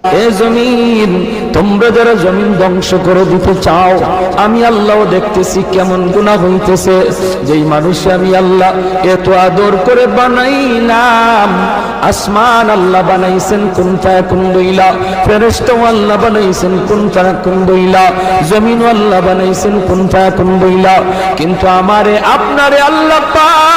এ জমিন, তোমরা যারা জমিন ধ্বংস করে দিতে চাও, আমি আল্লাহ দেখতেছি কেমন গুনাহ হইতেছে। যেই মানুষ আমি আল্লাহ এত আদর করে বানাইলাম, আসমান আল্লাহ বানাইছেন কুন ফায়াকুন বইলা, ফেরেশতা আল্লাহ বানাইছেন কুন ফায়াকুন বইলা, জমিন আল্লাহ বানাইছেন কুন ফায়াকুন বইলা, কিন্তু আমারে আপনারে আল্লাহ পাক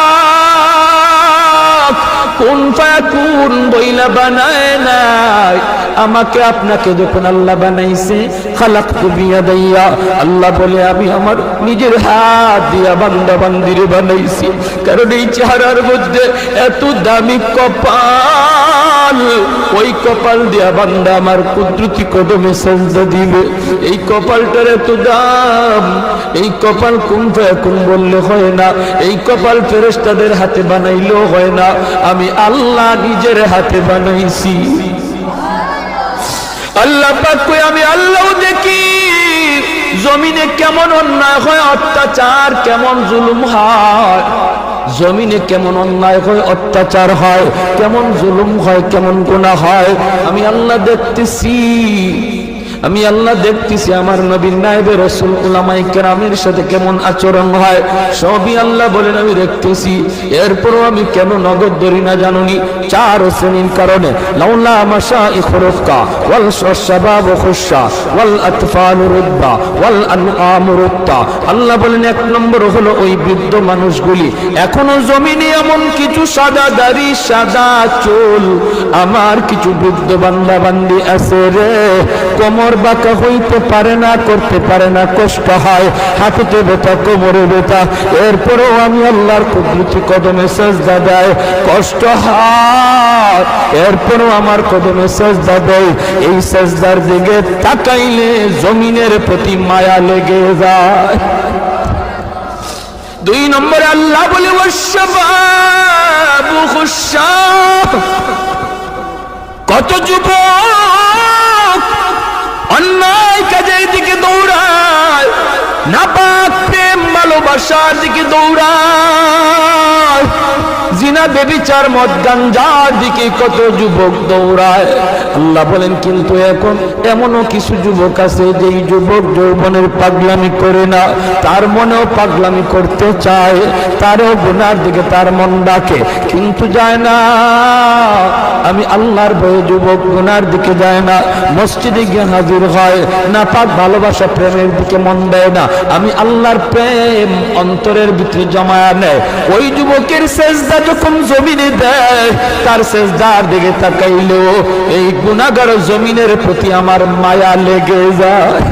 কুন ফায়াকুন বইলা বানায় নাই। আমাকে আপনাকে যখন আল্লাহ বানাইছে, খালাকতু বিয়াদাইয়া, আল্লাহ বলে আমি আমার নিজের হাত দিয়া বান্দা বান্দিরে বানাইছি। কারণ এই চেহারার মধ্যে এত দামি কপাল, ওই কপাল দিয়া বান্দা আমার কুদরতি কদমে সেজদা দিবে। এই কপালটার এত দাম, এই কপাল কুন ফায়াকুন বললে হয় না, এই কপাল ফেরেশতাদের হাতে বানাইলেও হয় না, আমি আল্লাহ নিজের হাতে বানাইছি। আল্লাহ পাক কই আমি আল্লাহ দেখি জমিনে কেমন অন্যায় হয়, অত্যাচার কেমন জুলুম হয়, জমিনে কেমন অন্যায় হয়, অত্যাচার হয়, কেমন জুলুম হয়, কেমন গুনাহ হয়, আমি আল্লাহ দেখতেছি। আমি আল্লাহ দেখতেছি আমার নবীর নায়েবে রাসূল উলামায়ে কেরামের সাথে কেমন আচরণ হয়, সবই আল্লাহ বলেন আমি দেখতেছি। এরপরও আমি কেন নগদ ধরি না জানুনি? চার শ্রেণীর কারণে। লাউলা মাশাইখ রুফকা ওয়াল শাবাব খুশা ওয়াল আতফাল রুদ্দা ওয়াল আনআম রুত্তা। আল্লাহ বলেন এক নম্বর হলো ওই বৃদ্ধ মানুষগুলি, এখনো জমিনে এমন কিছু সাদা দাড়ি সাদা চুল আমার কিছু বৃদ্ধ বান্দা বান্দি আছে রে, কোমর বাঁকা হইতে পারে না, করতে পারে না, কষ্ট হয়, হাঁটুতে ব্যথা, কোমরে ব্যথা, এরপরেও আমি আল্লাহর কুদরতি কদমে সেজদা দেয়, কষ্ট হয়, এরপরেও আমার কদমে সেজদা দেয়। এই সেজদার দিকে তাকাইলে জমিনের প্রতি মায়া লেগে যায়। দুই নম্বরে আল্লাহ বলে ওয়াশশাবাবু খুশা, কত যুবক অন্যায় কাজের দিকে দৌড়ায়, নাপাক প্রেম ভালোবাসার দিকে দৌড়ায়, জিনা বেবিচার মদ গাঞ্জার দিকে কত যুবক দৌড়ায়। আল্লাহ বলেন কিন্তু এখন এমনও কিছু যুবক আছে যেই যুবক যৌবনের পাগলামি করে না, তার মনেও পাগলামি করতে চায়, তারও গুনার দিকে তার মন ডাকে কিন্তু যায় না। আমি আল্লাহর ভয়ে যুবক গুনার দিকে যায় না, মসজিদে গিয়ে হাজির হয় না, পাক ভালোবাসা প্রেমের দিকে মন দেয় না, আমি আল্লাহর প্রেম অন্তরের ভিতরে জমায়া নেয়। ওই যুবকের সেজদা যখন জমিনে দেয়, তার সেজদার দিকে তাকাইলেও এই গুনাহগার জমিনের প্রতি আমার মায়া লেগে যায়।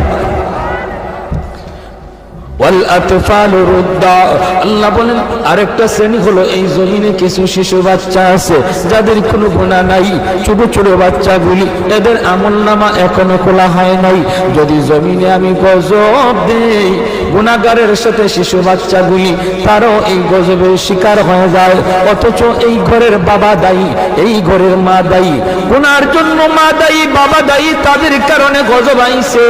আল্লাহ বলেন আরেকটা শ্রেণী হলো এই জমিনে কিছু শিশু বাচ্চা আছে যাদের কোনো গুনাহ নাই, ছোট ছোট বাচ্চাগুলি, এদের আমলনামা এখনো খোলা হয় নাই। যদি জমিনে আমি গজব দেই, গুনাহগারের সাথে শিশু বাচ্চাগুলি তারও এই গজবের শিকার হয়ে যায়, অথচ এই ঘরের বাবা দায়ী, এই ঘরের মা দায়ী, গুনার জন্য মা দায়ী, বাবা দায়ী, তাদের কারণে গজব আইছে,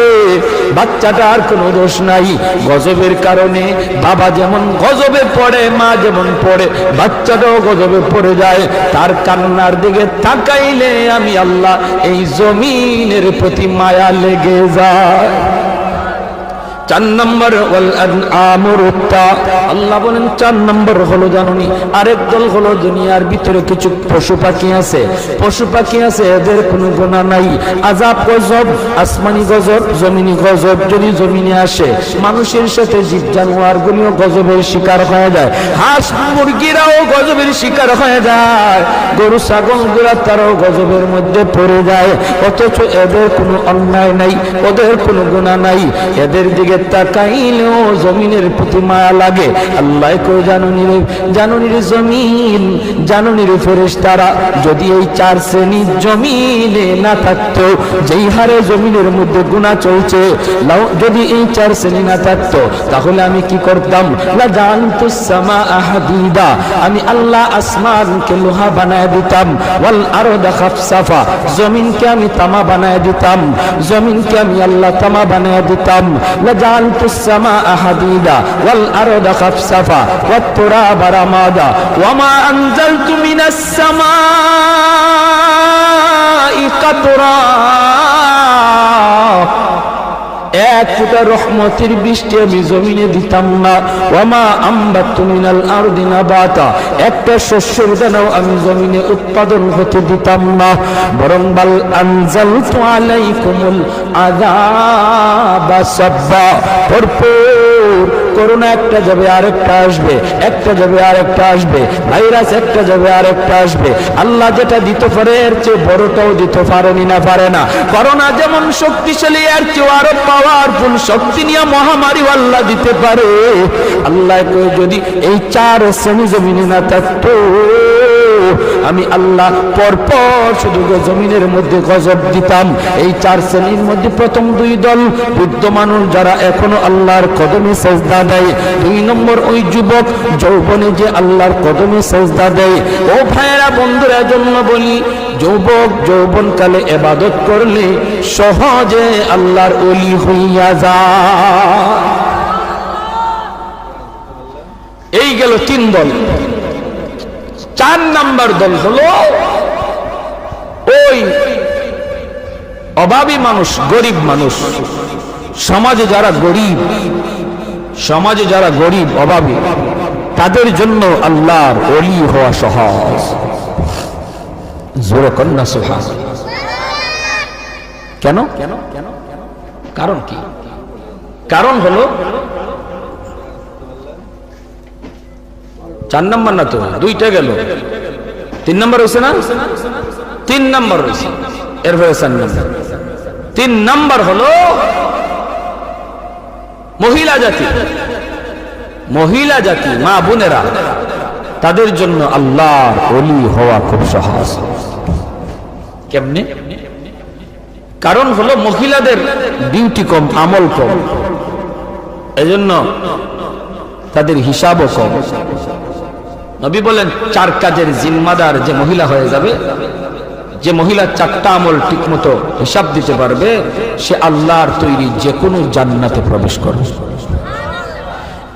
বাচ্চাটার কোনো দোষ নাই। গজবের কারণে বাবা যেমন গজবে পড়ে, মা যেমন পড়ে, বাচ্চাটাও গজবে পড়ে যায়। তার কান্নার দিকে তাকাইলে আমি আল্লাহ এই জমিনের প্রতি মায়া লেগে যায়। চার নম্বর আল্লাহ বলেন চার নম্বর হলো জানুনি আরেক দল হলো দুনিয়ার ভিতরে কিছু পশু পাখি আছে, পশু পাখি আছে, এদের কোনো গুনাহ নাই, আযাব গজব, আসমানি গজব, জমিনি গজব যদি জমিনে আসে, মানুষের সাথে জীব জানোয়ার গুলিও গজবের শিকার হয়ে যায়, হাঁস মুরগিরাও গজবের শিকার হয়ে যায়, গরু ছাগল গুলা তারাও গজবের মধ্যে পড়ে যায়, অথচ এদের কোনো অন্যায় নাই, ওদের কোনো গুনাহ নাই, এদের দিকে তাকাইলেও জমিনের প্রতি মায়া লাগে। আল্লাহ কই জানুনির জমিন, জানুনির ফেরেশতারা যদি এই চার শ্রেণীর জমিনে না থাকতো, যেই হারে জমিনের মধ্যে গুনাহ চলছে, যদি এই চার শ্রেণী না থাকতো তাহলে আমি কি করতাম? লা জানতুস সামাআ হাদিদা, আমি আল্লাহ আসমানকে লোহা বানায় দিতাম, ওয়াল আরদা খাফসাফা, জমিনকে আমি তামা বানায় দিতাম, জমিনকে আমি আল্লাহ তামা বানায় দিতাম, লা জানতুস সামাআ হাদিদা ওয়াল আরদা খাফসাফা ওয়াত তুরাবা রামাদা ওয়া মা আনজালতু মিনাস সামাআ কাতরা, এক ফোঁটা রহমতের বৃষ্টি আমি জমিনে দিতাম না। ওয়ামা আম্বাতু মিনাল আরদি নাবাতা, একটা শস্যের দানাও আমি জমিনে উৎপাদন হতে দিতাম না, বরং বাল আনজালতু আলাইকুমুল আযাবা সাব্বা, ভরপুর করোনা একটা যাবে আরেকটা আসবে, একটা যাবে আরেকটা আসবে, ভাইরাস একটা যাবে আরেকটা আসবে। আল্লাহ যেটা দিতে পারে এর চেয়ে বড়টাও দিতে পারেনি না পারে না। করোনা যেমন শক্তিশালী, এর চেয়ে আরো পাওয়ারফুল শক্তি নিয়ে মহামারী আল্লাহ দিতে পারে। আল্লাহ যদি এই চার শ্রেণী জমিনে না থাকতো, আমি আল্লাহ পরপর শুধু জমিনের মধ্যে গজব দিতাম। এই চার শ্রেণীর মধ্যে প্রথম দুই দল বৃদ্ধ মানুষ যারা এখনো আল্লাহর কদমে সেজদা দেয়, দুই নম্বর ওই যুবক যৌবনে যে আল্লাহর কদমে সেজদা দেয়। ও ভাইয়েরা বন্ধুরা, জন্য বলি যুবক যৌবনকালে ইবাদত করলে সহজে আল্লাহর ওলি হইয়া যায়। এই গেল তিন দল। চার নাম্বার দল হলো ওই অভাবী মানুষ, গরিব মানুষ, সমাজে যারা গরিব, সমাজে যারা গরিব অভাবী, তাদের জন্য আল্লাহর ওলি হওয়া সহজ। জোরে কন্যা সুবহানাল্লাহ। কেন? কারণ কি? কারণ হলো চার নাম্বার না তো, দুইটা গেল, তিন নাম্বার হয়েছে না? তিন নাম্বার হয়েছে, এরপরে চার নাম্বার। তিন নাম্বার হলো মহিলা জাতি। মহিলা জাতি, মা বোনেরা, তাদের জন্য আল্লাহর ওলি হওয়া খুব সহজ। কেমনে? কারণ হলো মহিলাদের ডিউটি কম, আমল কম, এজন্য তাদের হিসাবও কম। নবী বলেন চার কাজের জিম্মাদার যে মহিলা হয়ে যাবে, যে মহিলা চারটা আমল ঠিকমতো হিসাব দিতে পারবে, সে আল্লাহর তৈরি যে কোনো জান্নাতে প্রবেশ করবে।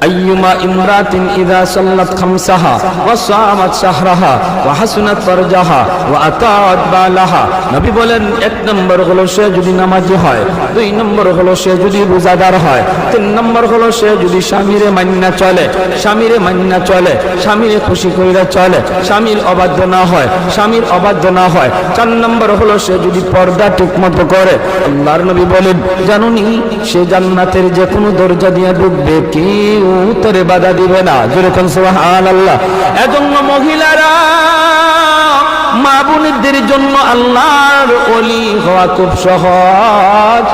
أيما امرأة إذا صلت خمسها وصامت شهرها وحسنت فرجها وأطاعت بالها, নবী বলেন এক নম্বর হলো সে যদি নামাজি হয়, দুই নম্বর হলো সে যদি রোজাদার হয়, তিন নম্বর হলো সে যদি স্বামীরে মান্না চলে, স্বামীরে মান্না চলে, স্বামীরে খুশি কইরা চলে, স্বামীর অবাধ্য না হয়, স্বামীর অবাধ্য না হয়, চার নম্বর হলো সে যদি পর্দা ঠিকমতো করে। আল্লাহর নবী বলেন জানুনি সে জান্নাতের যে কোনো দরজা দিয়ে ঢুকবে, কেউ উত্তরে বাধা দিবে না। যেরকম সুবহানাল্লাহ। এজন্য মহিলারা, মা বোনদের জন্য আল্লাহর ওলি হওয়া খুব সহজ।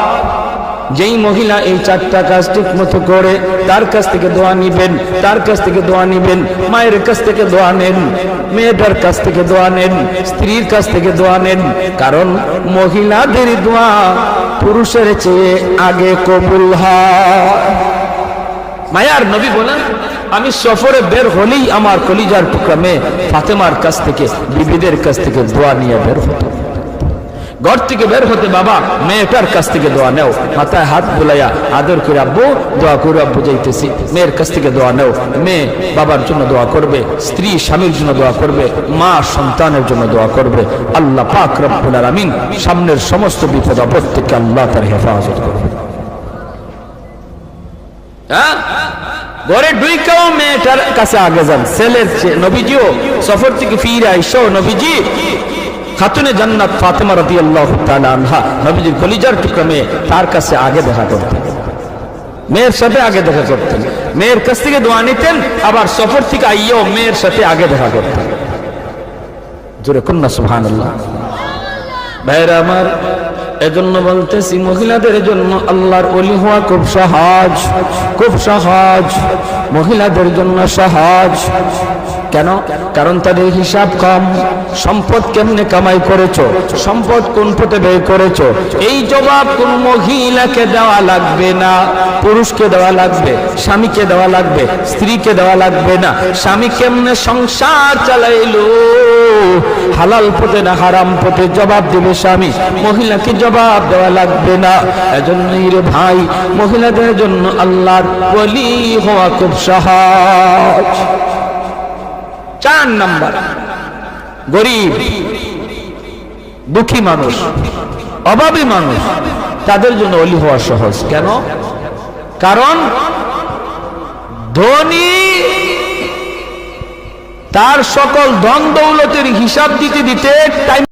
যেই মহিলা এই চারটা কাজ ঠিক মতো করে, তার কাছ থেকে দোয়া নিবেন, তার কাছ থেকে দোয়া নিবেন, মায়ের কাছ থেকে দোয়া নেন, মেয়েটার কাছ থেকে দোয়া নেন, স্ত্রীর কাছ থেকে দোয়া নেন। কারণ মহিলাদের দোয়া পুরুষের চেয়ে আগে কবুল হয়। মায়ার নবী বলেন আমি সফরে বের হলেই আমার কলিজার টুকরা মেয়ে ফাতেমার কাছ থেকে, বিবিদের কাছ থেকে দোয়া নিয়ে বের হতো। ঘর থেকে বের হতে বাবা মেয়েটার কাছ থেকে দোয়া নেও, মাথায় হাত বুলাইয়া আদর করে আব্বু দোয়া করে, আব্বু যাইতেছি, মেয়ের কাছ থেকে দোয়া নেও। মেয়ে বাবার জন্য দোয়া করবে, স্ত্রী স্বামীর জন্য দোয়া করবে, মা সন্তানের জন্য দোয়া করবে। আল্লাহ পাক রব্বুল আলামিন সামনের সমস্ত বিপদ আপদ থেকে আল্লাহ তার হেফাজত করবে। ঘরে ঢুইকাও মেয়েটার কাছে আগে যান, ছেলের নবীজিও সফর থেকে ফিরে আইসো, নবীজি খাতুনে জান্নাত ফাতেমা রাদিয়াল্লাহু তাআলা আনহা, নবীজির কলিজার টুকরা মেয়ে, তার কাছে আগে দেখা করতেন, মেয়ের সাথে আগে দেখা করতেন, মেয়ের কাছ থেকে দোয়া নিতেন, আবার সফর থেকে আইয়াও মেয়ের সাথে আগে দেখা করতেন। জোরে কন্যা সুবহানাল্লাহ। ভাইরা আমার, এজন্য বলতেছি মহিলাদের জন্য আল্লাহর ওলি হওয়া খুব সহজ, খুব সহজ, মহিলাদের জন্য সহজ। কেন? কারণ তাদের হিসাব কম। সম্পদ কেমনে কামাই করেছো, সম্পদ কোন পথে ব্যয় করেছো, এই জবাব কোন মহিলাকে দেওয়া লাগবে না, পুরুষকে দেওয়া লাগবে, স্বামীকে দেওয়া লাগবে, স্ত্রীকে দেওয়া লাগবে না। স্বামী কেমনে সংসার চালাইলো, হালাল পথে না হারাম পথে, জবাব দেবে স্বামী, মহিলাকে জবাব দেওয়া লাগবে না। এজন্যই রে ভাই, মহিলাদের জন্য আল্লাহর ওলি হওয়া খুব সহজ। চার নাম্বার, গরিব। দুঃখী মানুষ, অভাবী মানুষ, তাদের জন্য ওলি হওয়া সহজ। কেন? কারণ ধনী তার সকল ধন দৌলতের হিসাব দিতে দিতে টাইম